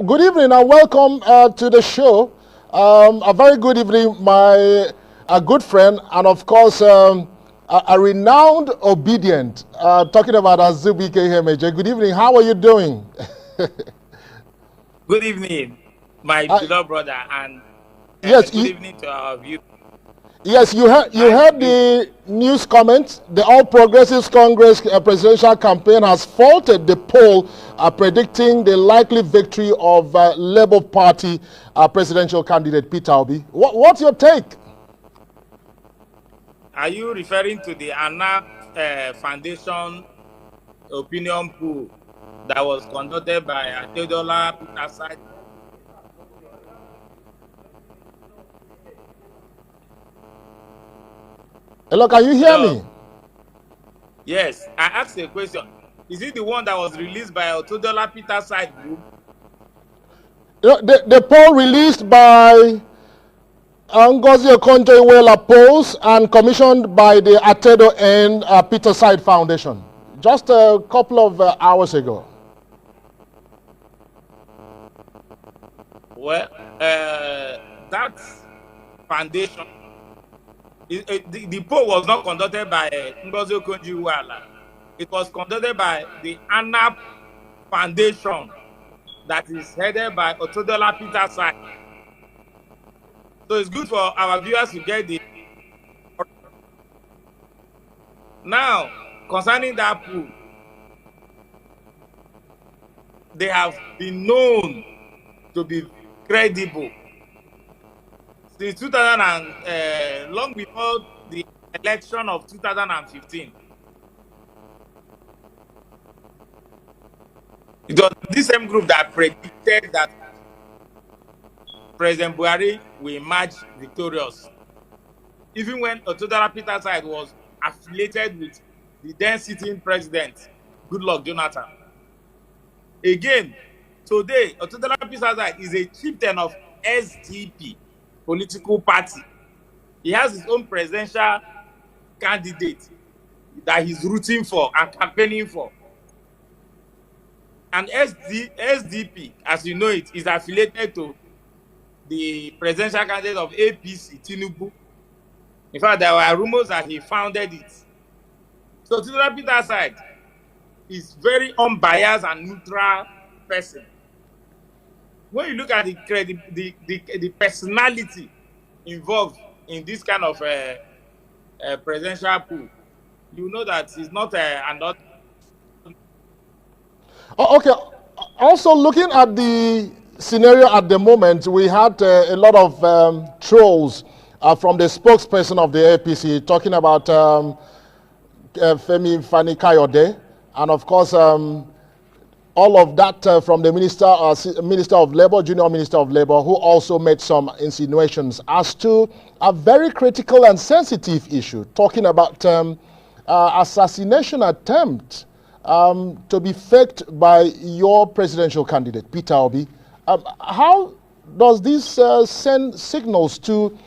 Good evening and welcome to the show. A very good evening, my good friend, and of course, a renowned obedient, talking about Azubuike Ihemeje. Good evening, how are you doing? Good evening, my uh, beloved brother, and yes, good evening to our viewers. yes, you Nice to heard be. the news comments. The All Progressives Congress presidential campaign has faulted the poll predicting the likely victory of Labour Party presidential candidate Peter Obi. What's your take? Are you referring to the ANAP Foundation opinion poll that was conducted by Adedola Peter Side? Hello, can you hear Hello. me? Yes, I asked a question. Is it the one that was released by Otodola Peter Side Group? The poll released by Ngozi Okonjo-Iweala polls and commissioned by the Atedo and Peter Side Foundation just a couple of hours ago. Well, that foundation, the poll was not conducted by Ngozi Okonjo-Iweala. It was conducted by the ANAP Foundation that is headed by Otodola Peter Side. So it's good for our viewers to get the. Now, concerning that pool, they have been known to be credible since 2000 and long before the election of 2015. It was this same group that predicted that President Buhari will emerge victorious, even when Otodola Peter Side was affiliated with the then sitting president, Goodluck Jonathan. Again, today, Otodola Peter Side is a chieftain of SDP political party. He has his own presidential candidate that he's rooting for and campaigning for. And SDP, as you know it, is affiliated to the presidential candidate of APC, Tinubu. In fact, there were rumors that he founded it. So Otodola Peter Side is very unbiased and neutral person. When you look at the personality involved in this kind of presidential pool, you know that it's not another. Oh, okay. Also, looking at the scenario at the moment, we had a lot of trolls from the spokesperson of the APC talking about Femi Fani Kayode, and of course, all of that from the Minister of Labor, Junior Minister of Labor, who also made some insinuations as to a very critical and sensitive issue, talking about assassination attempt to be faked by your presidential candidate, Peter Obi. How does this send signals to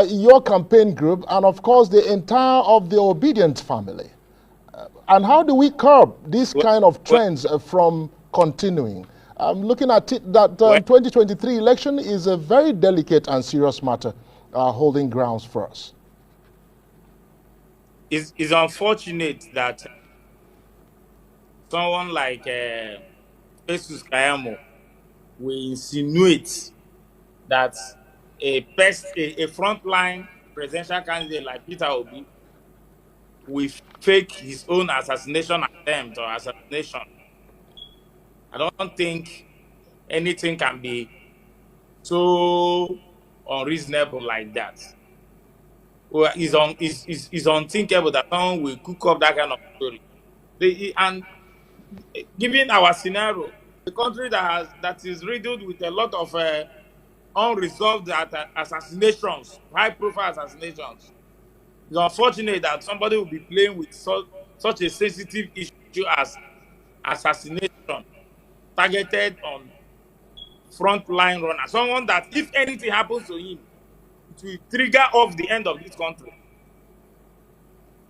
your campaign group and, of course, the entire of the OBIdient family? And how do we curb these Well, kind of well, trends from continuing? Looking at it, that well, 2023 election is a very delicate and serious matter holding grounds for us. it's unfortunate that someone like Jesus Kayamo will insinuate that a frontline presidential candidate like Peter Obi will fake his own assassination attempt or assassination. I don't think anything can be so unreasonable like that. Well, it's unthinkable that someone will cook up that kind of story. And given our scenario, the country that is riddled with a lot of unresolved assassinations, high-profile assassinations, it's unfortunate that somebody will be playing with such a sensitive issue as assassination targeted on frontline runner. Someone that, if anything happens to him, it will trigger off the end of this country.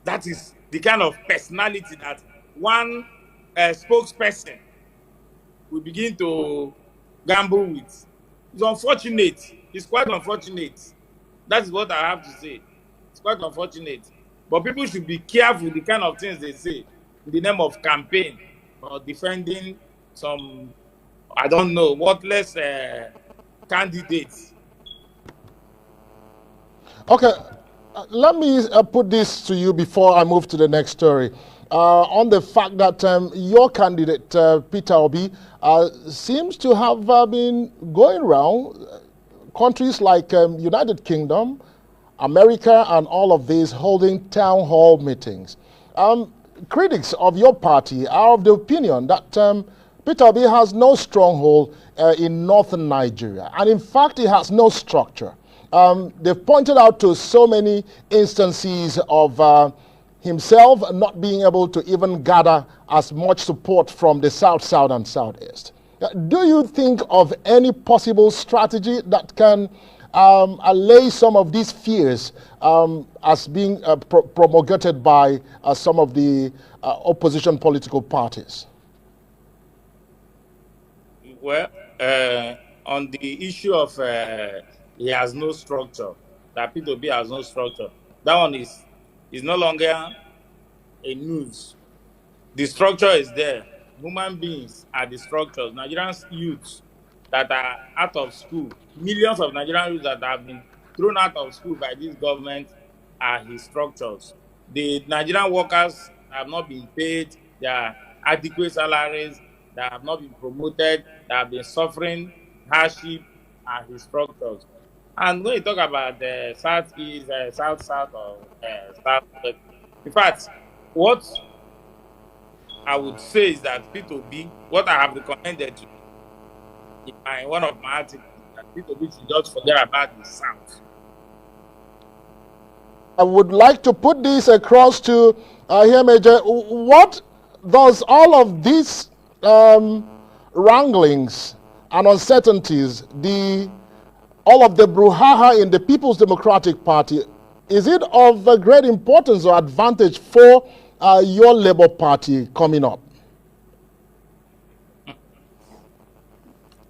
That is the kind of personality that one spokesperson will begin to gamble with. It's unfortunate. It's quite unfortunate. That is what I have to say. It's quite unfortunate. But people should be careful the kind of things they say in the name of campaign or defending some, I don't know, worthless candidates. Okay, let me put this to you before I move to the next story. On the fact that your candidate, Peter Obi, seems to have been going around countries like United Kingdom, America, and all of these holding town hall meetings. Critics of your party are of the opinion that Peter Obi has no stronghold in northern Nigeria, and in fact, he has no structure. They've pointed out to so many instances of himself not being able to even gather as much support from the South, South, and Southeast. Do you think of any possible strategy that can allay some of these fears as being promulgated by some of the opposition political parties? Well, on the issue of he has no structure, that P2B has no structure, that one is no longer a news. The structure is there. Human beings are the structures. Nigerian youths that are out of school, millions of Nigerian youths that have been thrown out of school by this government are his structures. The Nigerian workers have not been paid their adequate salaries, that have not been promoted, that have been suffering hardship are his structures. And when you talk about the southeast, south, or south, in fact, what I would say is that P2B, what I have recommended to in one of my articles, that P2B should just forget about the South. I would like to put this across to Ihemeje. What does all of these wranglings and uncertainties, all of the brouhaha in the People's Democratic Party, is it of great importance or advantage for your Labour Party coming up?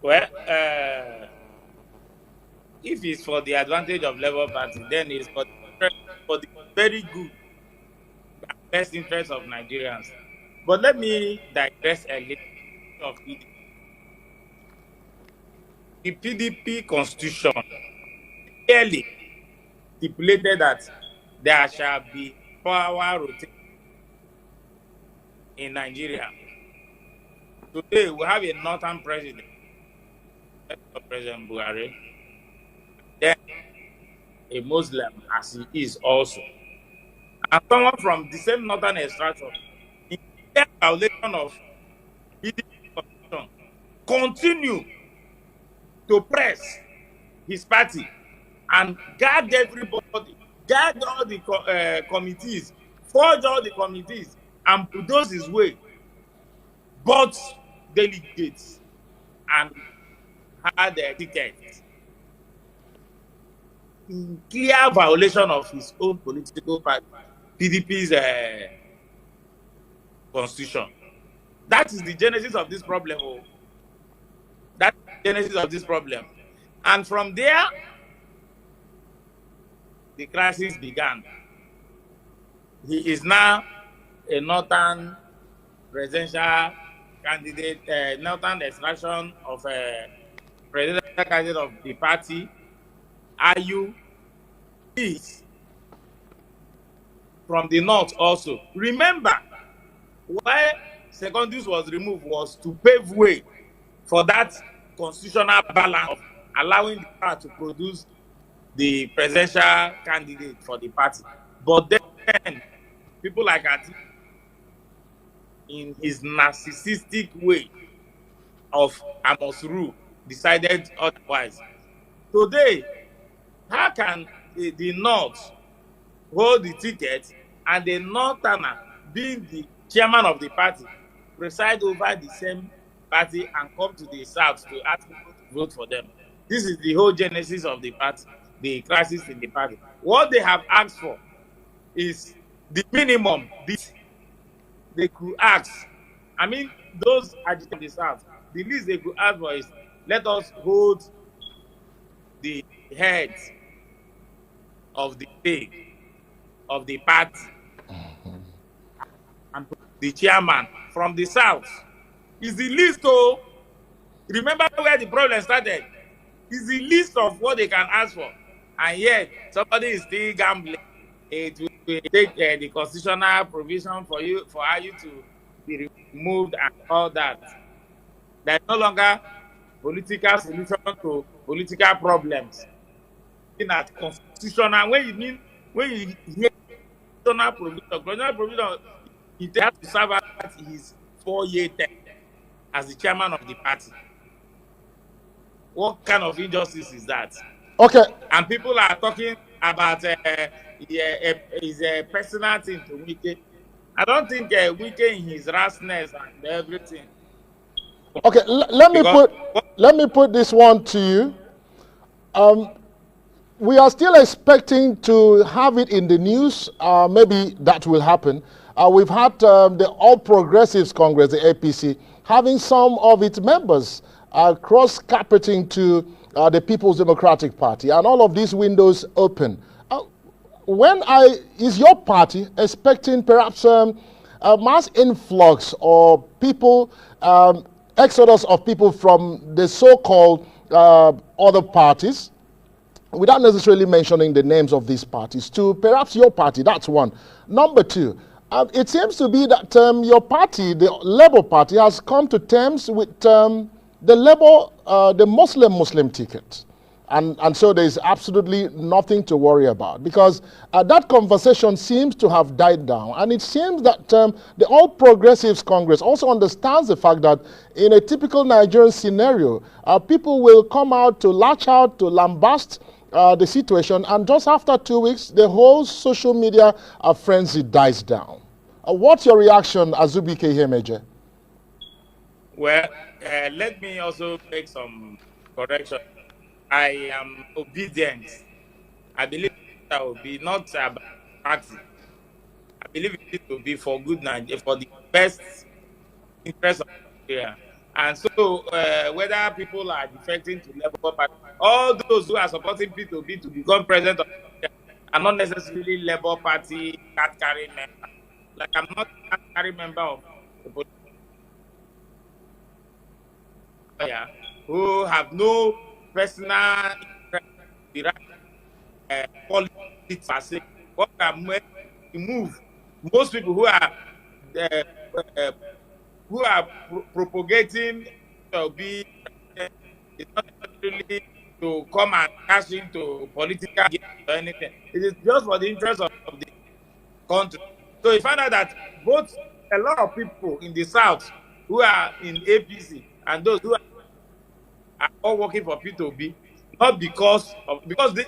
Well, if it's for the advantage of Labour Party, then it's for the very good and best interest of Nigerians. But let me digress a little of PDP. The PDP constitution clearly stipulated that there shall be power rotation in Nigeria. Today, we have a northern president, President Buhari, then a Muslim, as he is also, and someone from the same northern extraction, in clear violation of PDP constitution, continue to press his party and guard everybody, guard all the committees, forge all the committees, and bulldoze his way, but delegates and had their tickets in clear violation of his own political party, PDP's constitution. That is the genesis of this problem. Oh. That's the genesis of this problem. And from there, the crisis began. He is now a northern presidential candidate, northern extraction of a presidential candidate of the party. Ayu is from the north also. Remember, why Secondus was removed was to pave way for that constitutional balance of allowing the party to produce the presidential candidate for the party. But then, people like Ati, in his narcissistic way of I must rule, decided otherwise. Today, how can the North hold the ticket and the Northerner, being the chairman of the party, preside over the same party and come to the South to ask people to vote for them? This is the whole genesis of the party, the crisis in the party. What they have asked for is the minimum they could ask. I mean, those agitated in the South, the least they could ask for is, let us hold the heads of the state, of the party, and the chairman from the south. Is the list, oh, remember where the problem started? Is the list of what they can ask for. And yet, somebody is still gambling. It will take the constitutional provision for you to be removed and all that. There is no longer political solution to political problems. In that constitutional, when you hear constitutional provision, he has to serve out his 4-year term as the chairman of the party. What kind of injustice is that? Okay. And people are talking about his personal thing to Wike. I don't think Wike in his rashness and everything. Okay, let me put this one to you. We are still expecting to have it in the news. Maybe that will happen. We've had the All Progressives Congress, the APC, having some of its members cross-carpeting to the People's Democratic Party, and all of these windows open. Is your party expecting perhaps a mass influx or people, exodus of people from the so-called other parties, without necessarily mentioning the names of these parties, to perhaps your party? That's one. Number two, it seems to be that your party, the Labour Party, has come to terms with the Muslim ticket. And so there is absolutely nothing to worry about, because that conversation seems to have died down. And it seems that the All Progressives Congress also understands the fact that in a typical Nigerian scenario, people will come out to latch out, to lambast the situation, and just after 2 weeks, the whole social media frenzy dies down. What's your reaction, Azubuike Ihemeje? Well, let me also make some correction. I am obedient. I believe that will be not about party. I believe it will be for good Nigeria, for the best interest of Nigeria. And so, whether people are defecting to Labour Party, all those who are supporting P2B to become president of Nigeria are not necessarily Labour Party card-carrying members. Like, I'm not a card-carrying member of the political party who have no personal interest in politics per se. What can make the move? Most people who are propagating to be is not necessarily to come and cash into political gains or anything. It is just for the interest of the country. So you find out that both a lot of people in the south who are in APC and those who are all working for P2B, not because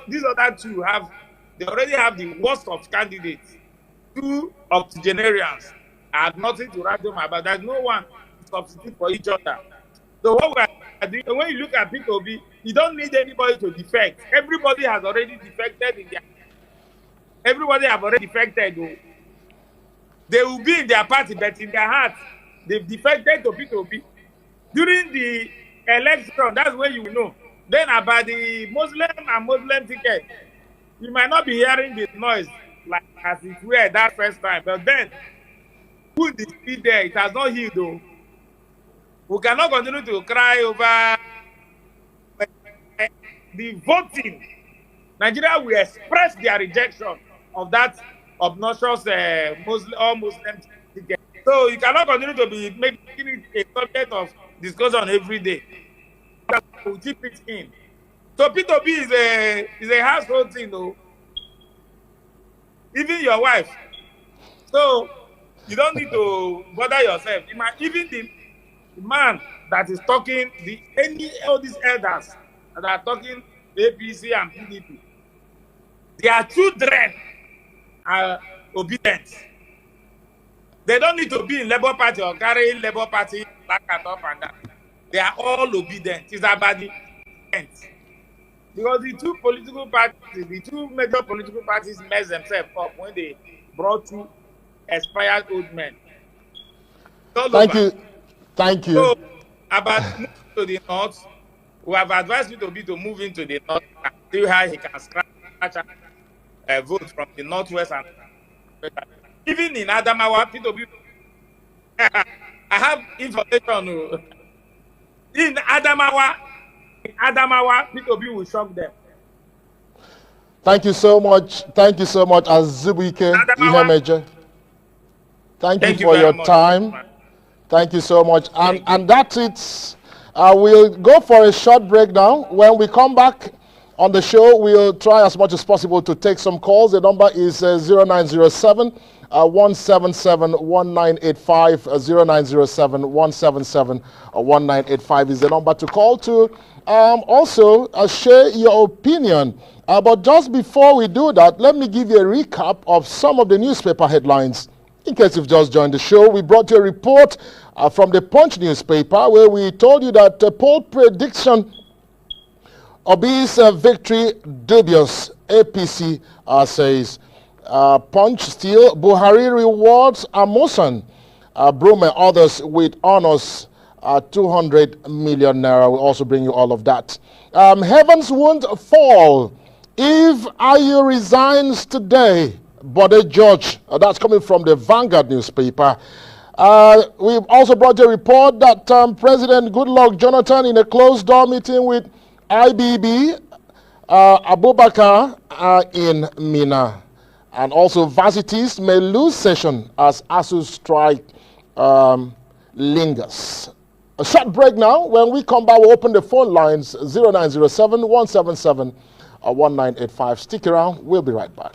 these other two they already have the worst of candidates. Two octogenarians have nothing to write them about. There's no one to substitute for each other. So what we are doing, when you look at P2B, you don't need anybody to defect. Everybody has already defected everybody have already defected. They will be in their party, but in their heart, they've defected to P2B. During the election, that's when you will know. Then about the Muslim and Muslim ticket, you might not be hearing the noise like as it were that first time, but then put the speed there, it has not healed though. We cannot continue to cry over the voting. Nigeria will express their rejection of that obnoxious Muslim ticket. So you cannot continue to be making it a subject of discussion every day. We'll keep it in. So P2B is a household thing though. Even your wife. So you don't need to bother yourself. Even the man that is talking, all these elders that are talking APC and PDP, their children are obedient. They don't need to be in Labour Party or carry Labour Party back and up and down. They are all obedient. It's about the end. Because the two major political parties messed themselves up when they brought two expired old men. Thank you. So, about moving to the north, We have advised P2B to move into the north and see how he can scratch a vote from the northwest and even in Adamawa, P2B. I have information. In Adamawa, P2B will shock them. Thank you so much. Thank you so much, Azubuike, Ihemeje. Thank you for your time. Thank you so much. And that's it. We'll go for a short break now. When we come back on the show, we'll try as much as possible to take some calls. The number is 0907 177 1985. 0907 177 1985 is the number to call to. Also, share your opinion. But just before we do that, let me give you a recap of some of the newspaper headlines. In case you've just joined the show, we brought you a report from the Punch newspaper where we told you that poll prediction Obi's victory dubious. APC says. Punch still. Buhari rewards Amosan. Brume others with honors 200 million naira. We'll also bring you all of that. Heavens won't fall if IU resigns today. But a judge, that's coming from the Vanguard newspaper. We've also brought a report that President Goodluck Jonathan in a closed-door meeting with IBB, Abubakar in Mina. And also varsities may lose session as ASU strike lingers. A short break now. When we come back, we'll open the phone lines 0907 177 1985. Stick around. We'll be right back.